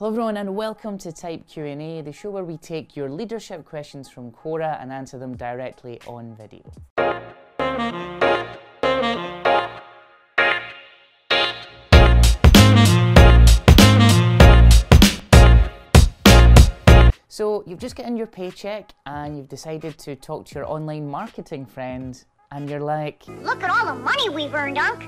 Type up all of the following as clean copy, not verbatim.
Hello everyone and welcome to Type Q&A, the show where we take your leadership questions from Quora and answer them directly on video. So you've just gotten your paycheck and you've decided to talk to your online marketing friend and you're like, look at all the money we've earned, Unc.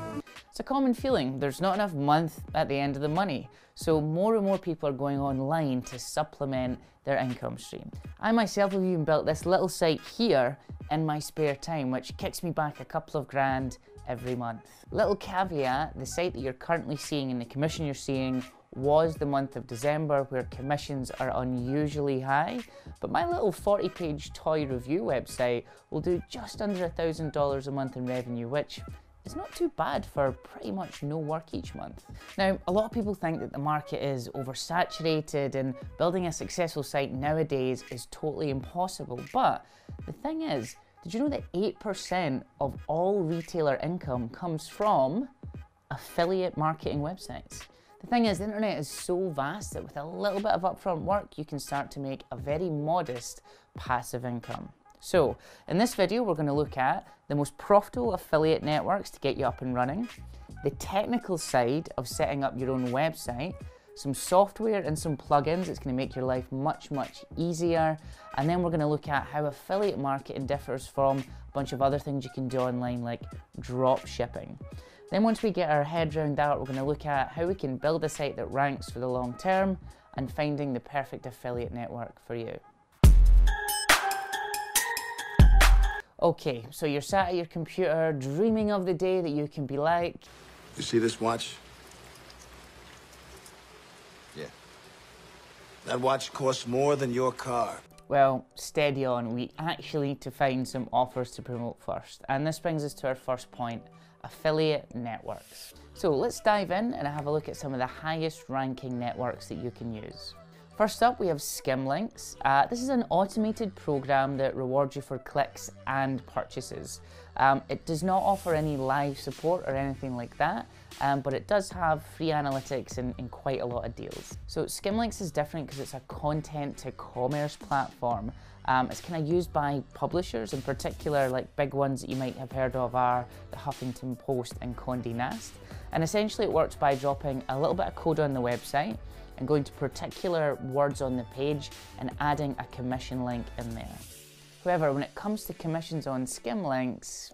It's a common feeling. There's not enough month at the end of the money. So more and more people are going online to supplement their income stream. I myself have even built this little site here in my spare time, which kicks me back a couple of grand every month. Little caveat, the site that you're currently seeing and the commission you're seeing was the month of December, where commissions are unusually high, but my little 40-page toy review website will do just under $1,000 a month in revenue, which is not too bad for pretty much no work each month. Now, a lot of people think that the market is oversaturated and building a successful site nowadays is totally impossible, but the thing is, did you know that 8% of all retailer income comes from affiliate marketing websites? The thing is, the internet is so vast that with a little bit of upfront work, you can start to make a very modest passive income. So, in this video, we're going to look at the most profitable affiliate networks to get you up and running, the technical side of setting up your own website, some software and some plugins that's going to make your life much, much easier, and then we're going to look at how affiliate marketing differs from a bunch of other things you can do online like drop shipping. Then once we get our heads around that, we're going to look at how we can build a site that ranks for the long term and finding the perfect affiliate network for you. Okay, so you're sat at your computer dreaming of the day that you can be like, you see this watch? Yeah. That watch costs more than your car. Well, steady on, we actually need to find some offers to promote first. And this brings us to our first point, affiliate networks. So let's dive in and have a look at some of the highest ranking networks that you can use. First up, we have Skimlinks. This is an automated program that rewards you for clicks and purchases. It does not offer any live support or anything like that, but it does have free analytics and quite a lot of deals. So Skimlinks is different because it's a content to commerce platform. It's kind of used by publishers, in particular, like big ones that you might have heard of are the Huffington Post and Condé Nast. And essentially it works by dropping a little bit of code on the website and going to particular words on the page and adding a commission link in there. However, when it comes to commissions on Skimlinks,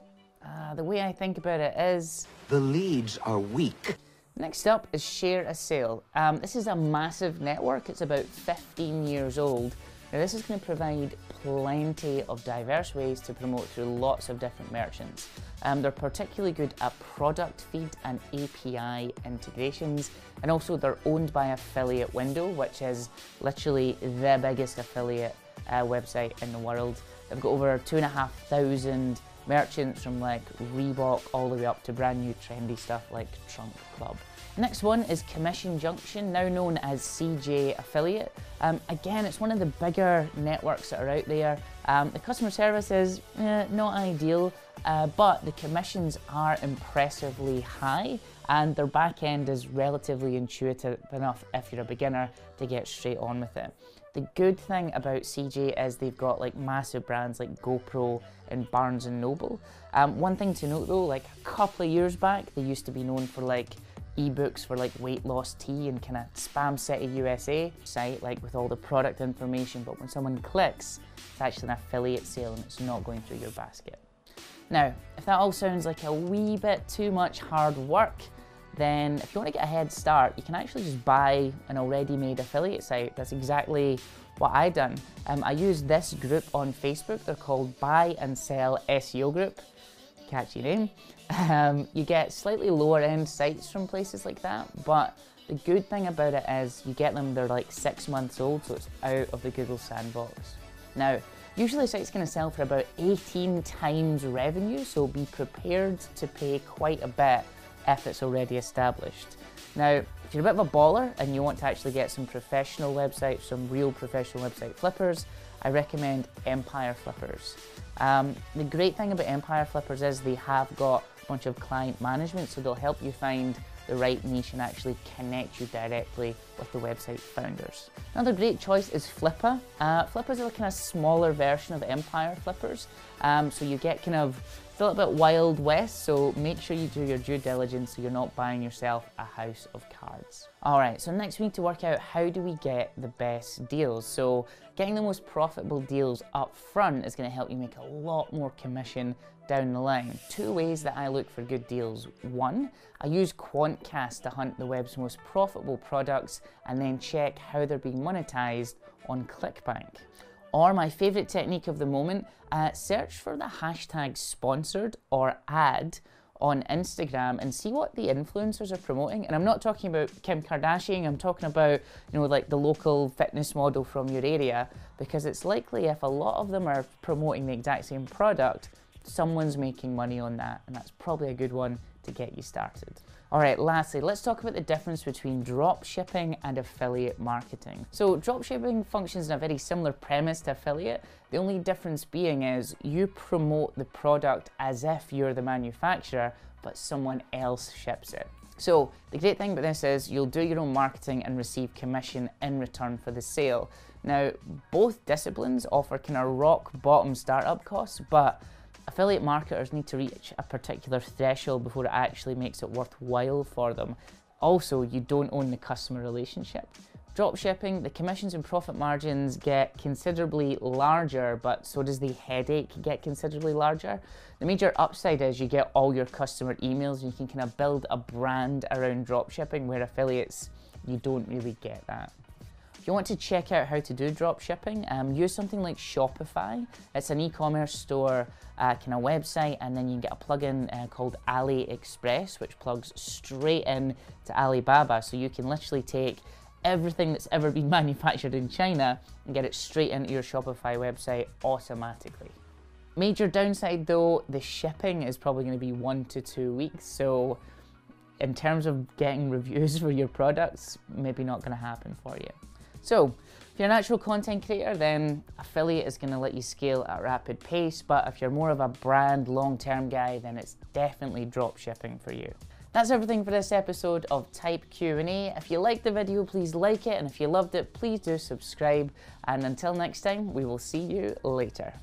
the way I think about it is, the leads are weak. Next up is Share a Sale. This is a massive network. It's about 15 years old. Now this is going to provide plenty of diverse ways to promote through lots of different merchants. They're particularly good at product feed and API integrations, and also they're owned by Affiliate Window, which is literally the biggest affiliate website in the world. They've got over 2,500 merchants from like Reebok all the way up to brand new trendy stuff like Trunk Club. Next one is Commission Junction, now known as CJ Affiliate. Again, it's one of the bigger networks that are out there. The customer service is not ideal, but the commissions are impressively high and their back end is relatively intuitive enough if you're a beginner to get straight on with it. The good thing about CJ is they've got like massive brands like GoPro and Barnes & Noble. One thing to note though, like a couple of years back, they used to be known for like ebooks for like weight loss tea and kind of Spam City USA site, like with all the product information, but when someone clicks, it's actually an affiliate sale and it's not going through your basket. Now, if that all sounds like a wee bit too much hard work, then if you want to get a head start, you can actually just buy an already made affiliate site. That's exactly what I done. I used this group on Facebook. They're called Buy and Sell SEO Group. Catchy name. You get slightly lower end sites from places like that, but the good thing about it is you get them, they're like 6 months old, so it's out of the Google sandbox. Now, usually a site's going to sell for about 18 times revenue, so be prepared to pay quite a bit if it's already established. Now, if you're a bit of a baller and you want to actually get some professional websites, some real professional website flippers, I recommend Empire Flippers. The great thing about Empire Flippers is they have got a bunch of client management, so they'll help you find the right niche and actually connect you directly with the website founders. Another great choice is Flippa. Flippa's a kind of smaller version of Empire Flippers, so you get kind of a little bit Wild West, so make sure you do your due diligence so you're not buying yourself a house of cards. Alright, so next we need to work out how do we get the best deals. So getting the most profitable deals up front is going to help you make a lot more commission down the line. Two ways that I look for good deals. One, I use Quantcast to hunt the web's most profitable products and then check how they're being monetized on ClickBank. Or my favorite technique of the moment, search for the hashtag sponsored or ad on Instagram and see what the influencers are promoting. And I'm not talking about Kim Kardashian, I'm talking about, like the local fitness model from your area, because it's likely if a lot of them are promoting the exact same product, someone's making money on that, and that's probably a good one to get you started. Alright, lastly, let's talk about the difference between dropshipping and affiliate marketing. So dropshipping functions in a very similar premise to affiliate. The only difference being is you promote the product as if you're the manufacturer, but someone else ships it. So the great thing about this is you'll do your own marketing and receive commission in return for the sale. Now, both disciplines offer kind of rock bottom startup costs, but affiliate marketers need to reach a particular threshold before it actually makes it worthwhile for them. Also, you don't own the customer relationship. Dropshipping, the commissions and profit margins get considerably larger, but so does the headache get considerably larger. The major upside is you get all your customer emails and you can kind of build a brand around dropshipping, where affiliates, you don't really get that. If you want to check out how to do dropshipping, use something like Shopify. It's an e-commerce store kind of website, and then you can get a plugin called AliExpress, which plugs straight in to Alibaba. So you can literally take everything that's ever been manufactured in China and get it straight into your Shopify website automatically. Major downside though, the shipping is probably going to be 1 to 2 weeks. So in terms of getting reviews for your products, maybe not going to happen for you. So, if you're a natural content creator, then affiliate is going to let you scale at a rapid pace, but if you're more of a brand long-term guy, then it's definitely dropshipping for you. That's everything for this episode of Type Q&A. If you liked the video, please like it, and if you loved it, please do subscribe. And until next time, we will see you later.